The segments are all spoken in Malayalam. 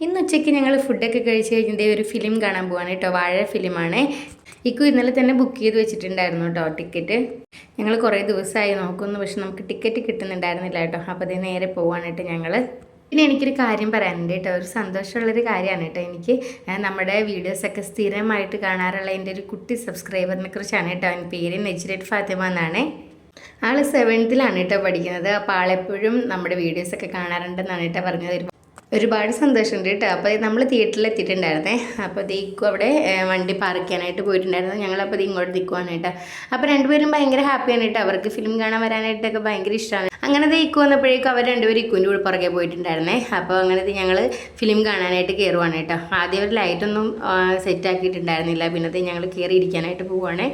ഇന്ന് ഉച്ചയ്ക്ക് ഞങ്ങൾ ഫുഡൊക്കെ കഴിച്ച് കഴിഞ്ഞിട്ട് ഒരു ഫിലിം കാണാൻ പോവാണ് കേട്ടോ. വാഴ ഫിലിമാണ്. ഇക്കു ഇന്നലെ തന്നെ ബുക്ക് ചെയ്ത് വെച്ചിട്ടുണ്ടായിരുന്നു കേട്ടോ ടിക്കറ്റ്. ഞങ്ങൾ കുറേ ദിവസമായി നോക്കുന്നു, പക്ഷെ നമുക്ക് ടിക്കറ്റ് കിട്ടുന്നുണ്ടായിരുന്നില്ല കേട്ടോ. അപ്പോൾ അതേ നേരെ പോവാണ് കേട്ടോ ഞങ്ങൾ. പിന്നെ എനിക്കൊരു കാര്യം പറയാനുണ്ട് കേട്ടോ, ഒരു സന്തോഷമുള്ളൊരു കാര്യമാണ് കേട്ടോ. എനിക്ക് നമ്മുടെ വീഡിയോസൊക്കെ സ്ഥിരമായിട്ട് കാണാറുള്ള എൻ്റെ ഒരു കുട്ടി സബ്സ്ക്രൈബറിനെ കുറിച്ചാണ് കേട്ടോ. എൻ്റെ പേര് നജ്രത്ത് ഫാത്തിമ എന്നാണ്. ആൾ 7th കേട്ടോ പഠിക്കുന്നത്. അപ്പോൾ ആളെപ്പോഴും നമ്മുടെ വീഡിയോസൊക്കെ കാണാറുണ്ടെന്നാണ് കേട്ടോ പറഞ്ഞത്. ഒരുപാട് സന്തോഷമുണ്ട് കേട്ടോ. അപ്പോൾ നമ്മൾ തിയേറ്ററിൽ എത്തിയിട്ടുണ്ടായിരുന്നേ. അപ്പോൾ ദീക്കും അവിടെ വണ്ടി പാർക്ക് ചെയ്യാനായിട്ട് പോയിട്ടുണ്ടായിരുന്നു. ഞങ്ങളപ്പോൾ ഇങ്ങോട്ട് നിൽക്കുവാണ് കേട്ടോ. അപ്പോൾ രണ്ടുപേരും ഭയങ്കര ഹാപ്പിയാണ് കേട്ടോ. അവർക്ക് ഫിലിം കാണാൻ വരാനായിട്ടൊക്കെ ഭയങ്കര ഇഷ്ടമാണ്. അങ്ങനെ ദീക്കു വന്നപ്പോഴേക്കും അവർ രണ്ടുപേരും ഇക്കുവിൻ്റെ കൂടെ പുറകെ പോയിട്ടുണ്ടായിരുന്നേ. അപ്പോൾ അങ്ങനെ ഞങ്ങൾ ഫിലിം കാണാനായിട്ട് കയറുവാണ് കേട്ടോ. ആദ്യം ഒരു ലൈറ്റൊന്നും സെറ്റ് ആക്കിയിട്ടുണ്ടായിരുന്നില്ല. പിന്നെ ഞങ്ങൾ കയറി ഇരിക്കാനായിട്ട് പോവുകയാണ്.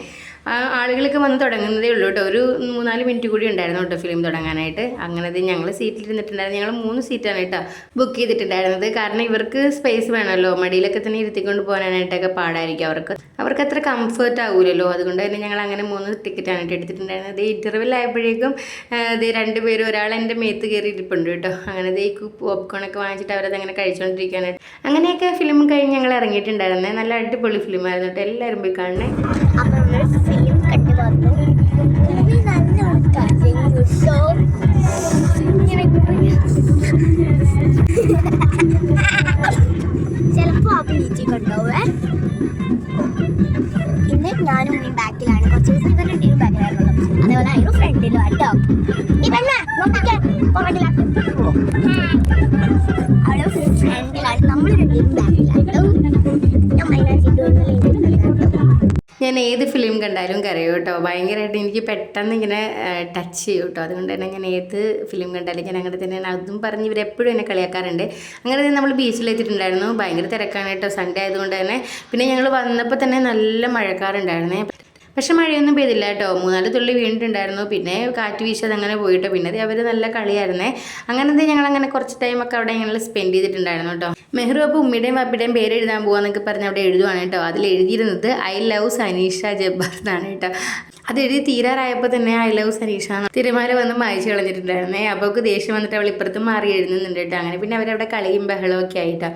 ആളുകളൊക്കെ വന്ന് തുടങ്ങുന്നതേ ഉള്ളൂ കേട്ടോ. ഒരു 3-4 മിനിറ്റ് കൂടി ഉണ്ടായിരുന്നു കേട്ടോ ഫിലിം തുടങ്ങാനായിട്ട്. അങ്ങനെ ഞങ്ങൾ സീറ്റിൽ ഇരുന്നിട്ടുണ്ടായിരുന്നു. ഞങ്ങൾ 3 സീറ്റാണ് കേട്ടോ ബുക്ക് ചെയ്തിട്ടുണ്ടായിരുന്നത്. കാരണം ഇവർക്ക് സ്പേസ് വേണമല്ലോ, മടിയിലൊക്കെ തന്നെ ഇരുത്തിക്കൊണ്ട് പോകാനായിട്ടൊക്കെ പാടായിരിക്കും അവർക്ക് അത്ര കംഫർട്ട് ആകൂലല്ലോ. അതുകൊണ്ട് തന്നെ ഞങ്ങൾ അങ്ങനെ 3 ടിക്കറ്റാണ് കേട്ടോ എടുത്തിട്ടുണ്ടായിരുന്നത്. ഇൻ്റർവെൽ ആയപ്പോഴേക്കും രണ്ടുപേരും ഒരാൾ എൻ്റെ മേത്ത് കയറി ഇരിപ്പുണ്ട് കേട്ടോ. അങ്ങനെ പോപ്കോണൊക്കെ വാങ്ങിച്ചിട്ട് അവരത് അങ്ങനെ കഴിച്ചുകൊണ്ടിരിക്കാനായിട്ട്. അങ്ങനെയൊക്കെ ഫിലിം കഴിഞ്ഞ് ഞങ്ങൾ ഇറങ്ങിയിട്ടുണ്ടായിരുന്നത്. നല്ല അടിപൊളി ഫിലിമായിരുന്നു കേട്ടോ. എല്ലാവരും പോയി കാണണേ. ഫിലിം കണ്ടു വന്നു. ചിലപ്പോ ആ ബീച്ചിൽ കൊണ്ടുപോവേ. ഇന്ന് ഞാനും ഈ ബാക്കിലാണ്. കുറച്ച് ദിവസം ഇവരുടെ ടീം ബാക്കിലായിരുന്നല്ലോ. അതേപോലെ ആയിരുന്നു ഫ്രണ്ടിലും കേട്ടോ. അവിടെ ഫ്രണ്ടിലാണ്, നമ്മൾ രണ്ടും ബാക്കിലാട്ടോ. ഞാൻ ഞാൻ ഏത് ഫിലിം കണ്ടാലും കരയും കേട്ടോ. ഭയങ്കരമായിട്ട് എനിക്ക് പെട്ടെന്ന് ഇങ്ങനെ ടച്ച് ചെയ്യും കേട്ടോ. അതുകൊണ്ട് തന്നെ ഞാൻ ഏത് ഫിലിം കണ്ടാലും ഞാൻ അങ്ങനെ തന്നെയാണ്. അതും പറഞ്ഞ് ഇവരെപ്പോഴും എന്നെ കളിയാക്കാറുണ്ട്. അങ്ങനെ തന്നെ നമ്മൾ ബീച്ചിലെത്തിയിട്ടുണ്ടായിരുന്നു. ഭയങ്കര തിരക്കാണ് കേട്ടോ, സൺഡേ ആയതുകൊണ്ട് തന്നെ. പിന്നെ ഞങ്ങൾ വന്നപ്പോൾ തന്നെ നല്ല മഴക്കാറുണ്ടായിരുന്നേ. പക്ഷെ മഴയൊന്നും പെയ്തില്ല കേട്ടോ. 3-4 തുള്ളി വീണിട്ടുണ്ടായിരുന്നു. പിന്നെ കാറ്റ് വീശാതെ അങ്ങനെ പോയിട്ടോ. പിന്നെ അവർ നല്ല കളിയായിരുന്നേ. അങ്ങനത്തെ ഞങ്ങളങ്ങനെ കുറച്ച് ടൈമൊക്കെ അവിടെ ഞങ്ങൾ സ്പെൻഡ് ചെയ്തിട്ടുണ്ടായിരുന്നു കേട്ടോ. മെഹ്റു അപ്പോൾ ഉമ്മയുടെയും പാപ്പയുടെയും പേര് എഴുതാൻ പോകാന്നൊക്കെ പറഞ്ഞ് അവിടെ എഴുതുവാണ് കേട്ടോ. അതിൽ എഴുതിയിരുന്നത് ഐ ലവ് സനീഷ ജബ്ബാർ എന്നാണ് കേട്ടോ. അത് എഴുതി തീരാറായപ്പോൾ തന്നെ ഐ ലവ് സനീഷ തിരമാല വന്ന് മായ്ച്ചു കളഞ്ഞിട്ടുണ്ടായിരുന്നേ. അപ്പോൾ ദേഷ്യം വന്നിട്ട് അവൾ ഇപ്പുറത്ത് മാറി എഴുതുന്നുണ്ട് കേട്ടോ. അങ്ങനെ പിന്നെ അവരവിടെ കളിയും ബഹളമൊക്കെ ആയിട്ടോ.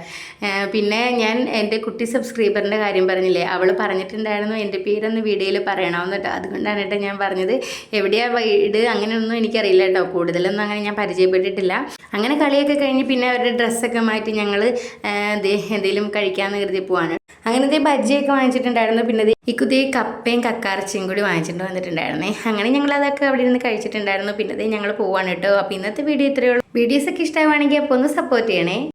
പിന്നെ ഞാൻ എൻ്റെ കുട്ടി സബ്സ്ക്രൈബറിൻ്റെ കാര്യം പറഞ്ഞില്ലേ, അവൾ പറഞ്ഞിട്ടുണ്ടായിരുന്നു എൻ്റെ പേരൊന്ന് വീഡിയോയിൽ പറയണമെന്ന് കേട്ടോ. അതുകൊണ്ടാണ് കേട്ടോ ഞാൻ പറഞ്ഞത്. എവിടെയാണ് വീട് അങ്ങനെയൊന്നും എനിക്കറിയില്ല കേട്ടോ. കൂടുതലൊന്നും അങ്ങനെ ഞാൻ പരിചയപ്പെട്ടിട്ടില്ല. അങ്ങനെ കളിയൊക്കെ കഴിഞ്ഞ് പിന്നെ അവരുടെ ഡ്രസ്സൊക്കെ മാറ്റി ഞങ്ങൾ എന്തെങ്കിലും കഴിക്കാമെന്ന് കരുതി പോവാണ്. അങ്ങനത്തെ ബജ്ജിയൊക്കെ വാങ്ങിച്ചിട്ടുണ്ടായിരുന്നു. പിന്നെ ഇക്കുതി കപ്പയും കക്കാർച്ചയും കൂടി വാങ്ങിച്ചിട്ട് വന്നിട്ടുണ്ടായിരുന്നേ. അങ്ങനെ ഞങ്ങൾ അതൊക്കെ അവിടെ ഇരുന്ന് കഴിച്ചിട്ടുണ്ടായിരുന്നു. പിന്നെ ഞങ്ങൾ പോവാണ് കേട്ടോ. അപ്പോൾ ഇന്നത്തെ വീഡിയോ ഇത്രയേ ഉള്ളൂ. വീഡിയോസൊക്കെ ഇഷ്ടമാണെങ്കിൽ അപ്പോൾ ഒന്ന് സപ്പോർട്ട് ചെയ്യണേ.